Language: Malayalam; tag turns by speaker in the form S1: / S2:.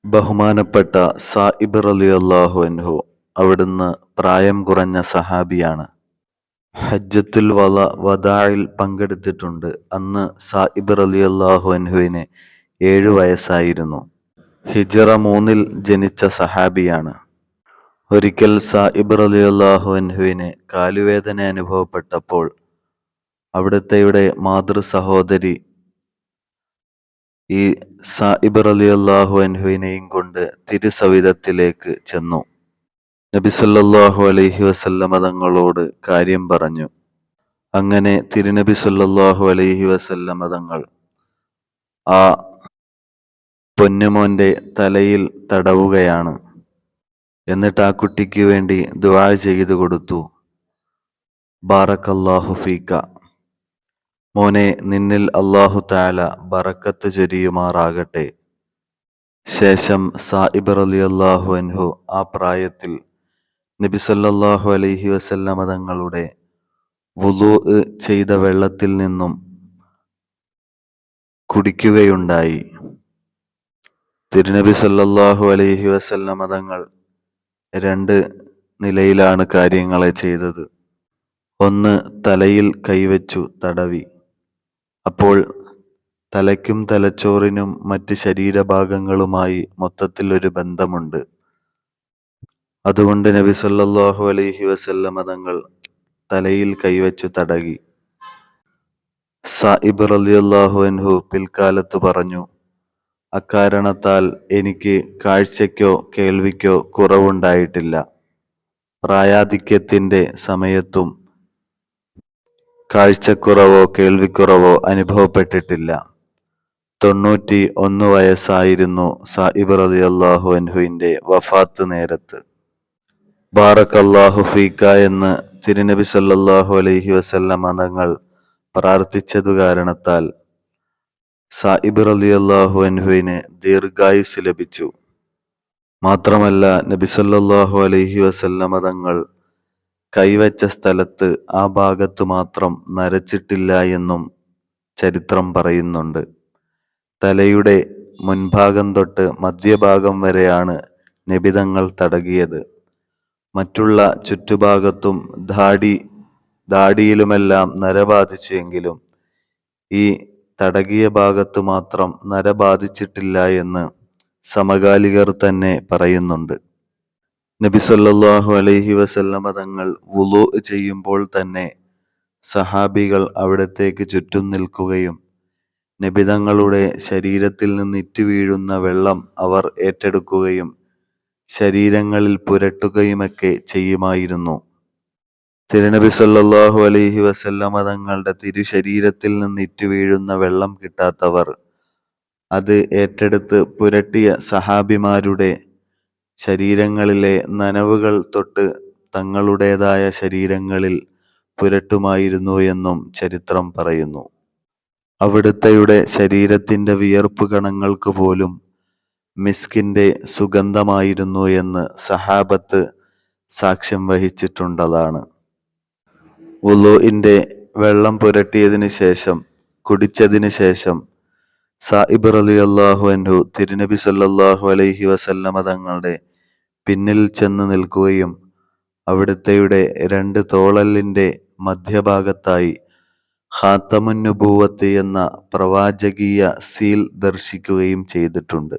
S1: ബഹുമാനപ്പെട്ട സായിബ് റളിയല്ലാഹു അൻഹു അവിടുന്ന് പ്രായം കുറഞ്ഞ സഹാബിയാണ്. ഹജ്ജത്തുൽ വദാഇൽ പങ്കെടുത്തിട്ടുണ്ട്. അന്ന് സായിബ് റളിയല്ലാഹു അൻഹുവിന് 7 വയസ്സായിരുന്നു. ഹിജ്റ 3 ജനിച്ച സഹാബിയാണ്. ഒരിക്കൽ സായിബ് റളിയല്ലാഹു അൻഹുവിന് കാലുവേദന അനുഭവപ്പെട്ടപ്പോൾ അവിടുത്തെയുടെ മാതൃ സഹോദരി ഈ സായിബ് റളിയല്ലാഹു അൻഹുവിനെയും കൊണ്ട് തിരുസവിധത്തിലേക്ക് ചെന്നു. നബി സല്ലല്ലാഹു അലൈഹി വസല്ലമ തങ്ങളോട് കാര്യം പറഞ്ഞു. അങ്ങനെ തിരുനബി സല്ലല്ലാഹു അലൈഹി വസല്ലമ തങ്ങൾ ആ പൊന്നുമോന്റെ തലയിൽ തടവുകയാണ്. എന്നിട്ട് ആ കുട്ടിക്ക് വേണ്ടി ദുആ ചെയ്തു കൊടുത്തു. ബാറക്കല്ലാഹു ഫീക, മോനെ, നിന്നിൽ അല്ലാഹു തആല ബറക്കത്ത് ചൊരിയുമാറാകട്ടെ. ശേഷം സായിബ് റളിയല്ലാഹു അൻഹു ആ പ്രായത്തിൽ നബി സല്ലല്ലാഹു അലൈഹി വസല്ലമ തങ്ങളുടെ വുളൂ ചെയ്ത വെള്ളത്തിൽ നിന്നും കുടിക്കുകയുണ്ടായി. തിരുനബി സല്ലല്ലാഹു അലൈഹി വസല്ലമ തങ്ങൾ 2 നിലയിലാണ് കാര്യങ്ങളെ ചെയ്തത്. ഒന്ന്, തലയിൽ കൈവച്ചു തടവി. അപ്പോൾ തലയ്ക്കും തലച്ചോറിനും മറ്റ് ശരീരഭാഗങ്ങളുമായി മൊത്തത്തിൽ ഒരു ബന്ധമുണ്ട്. അതുകൊണ്ട് നബി സല്ലല്ലാഹു അലൈഹി വസല്ലമ തങ്ങൾ തലയിൽ കൈവച്ചു തടകി. സായിബ് റളിയല്ലാഹു അൻഹു പിൽക്കാലത്ത് പറഞ്ഞു, അക്കാരണത്താൽ എനിക്ക് കാഴ്ചയ്ക്കോ കേൾവിക്കോ കുറവുണ്ടായിട്ടില്ല. പ്രായാധിക്യത്തിന്റെ സമയത്തും കാഴ്ചക്കുറവോ കേൾവിക്കുറവോ അനുഭവപ്പെട്ടിട്ടില്ല. 91 വയസ്സായിരുന്നു സായിബ് റളിയല്ലാഹു അൻഹുവിന്റെ വഫാത്ത് നേരത്ത്. ബാറക്കല്ലാഹു ഫീക എന്ന് തിരുനബി സല്ലല്ലാഹു അലൈഹി വസല്ലമ തങ്ങൾ പ്രാർത്ഥിച്ചതു കാരണത്താൽ സായിബ് റളിയല്ലാഹു അൻഹുവിന് ദീർഘായുസ് ലഭിച്ചു. മാത്രമല്ല, നബി സല്ലല്ലാഹു അലൈഹി വസല്ലമ തങ്ങൾ കൈവച്ച സ്ഥലത്ത് ആ ഭാഗത്ത് മാത്രം നരച്ചിട്ടില്ല എന്നും ചരിത്രം പറയുന്നുണ്ട്. തലയുടെ മുൻഭാഗം തൊട്ട് മധ്യഭാഗം വരെയാണ് നബി തങ്ങൾ തടകിയത്. മറ്റുള്ള ചുറ്റുഭാഗത്തും ദാടിയിലുമെല്ലാം നര ബാധിച്ചു എങ്കിലും ഈ തടകിയ ഭാഗത്ത് മാത്രം നര ബാധിച്ചിട്ടില്ല എന്ന് സമകാലികർ തന്നെ പറയുന്നുണ്ട്. നബി സല്ലല്ലാഹു അലൈഹി വസല്ലമ തങ്ങൾ വുളൂ ചെയ്യുമ്പോൾ തന്നെ സഹാബികൾ അവിടത്തേക്ക് ചുറ്റും നിൽക്കുകയും നബി തങ്ങളുടെ ശരീരത്തിൽ നിന്ന് ഇറ്റുവീഴുന്ന വെള്ളം അവർ ഏറ്റെടുക്കുകയും ശരീരങ്ങളിൽ പുരട്ടുകയുമൊക്കെ ചെയ്യുമായിരുന്നു. തിരുനബി സല്ലല്ലാഹു അലൈഹി വസല്ലമ തങ്ങളുടെ തിരുശരീരത്തിൽ നിന്ന് ഇറ്റുവീഴുന്ന വെള്ളം കിട്ടാത്തവർ അത് ഏറ്റെടുത്ത് പുരട്ടിയ സഹാബിമാരുടെ ശരീരങ്ങളിലെ നനവുകൾ തൊട്ട് തങ്ങളുടേതായ ശരീരങ്ങളിൽ പുരട്ടുമായിരുന്നു എന്നും ചരിത്രം പറയുന്നു. അവിടുത്തെയുടെ ശരീരത്തിന്റെ വിയർപ്പ് കണങ്ങൾക്ക് പോലും മിസ്കിന്റെ സുഗന്ധമായിരുന്നു എന്ന് സഹാബത്ത് സാക്ഷ്യം വഹിച്ചിട്ടുള്ളതാണ്. വുളൂഇന്റെ വെള്ളം പുരട്ടിയതിന് ശേഷം കുടിച്ചതിന് ശേഷം സായിബ് റളിയല്ലാഹു അൻഹു തിരുനബി സല്ലല്ലാഹു അലൈഹി വസല്ലമ തങ്ങളുടെ പിന്നിൽ ചെന്ന് നിൽക്കുകയും അവിടുത്തെയുടെ 2 തോളലിന്റെ മധ്യഭാഗത്തായി ഖാതമുൻ നുബുവത്ത് എന്ന പ്രവാചകീയ സീൽ ദർശിക്കുകയും ചെയ്തിട്ടുണ്ട്.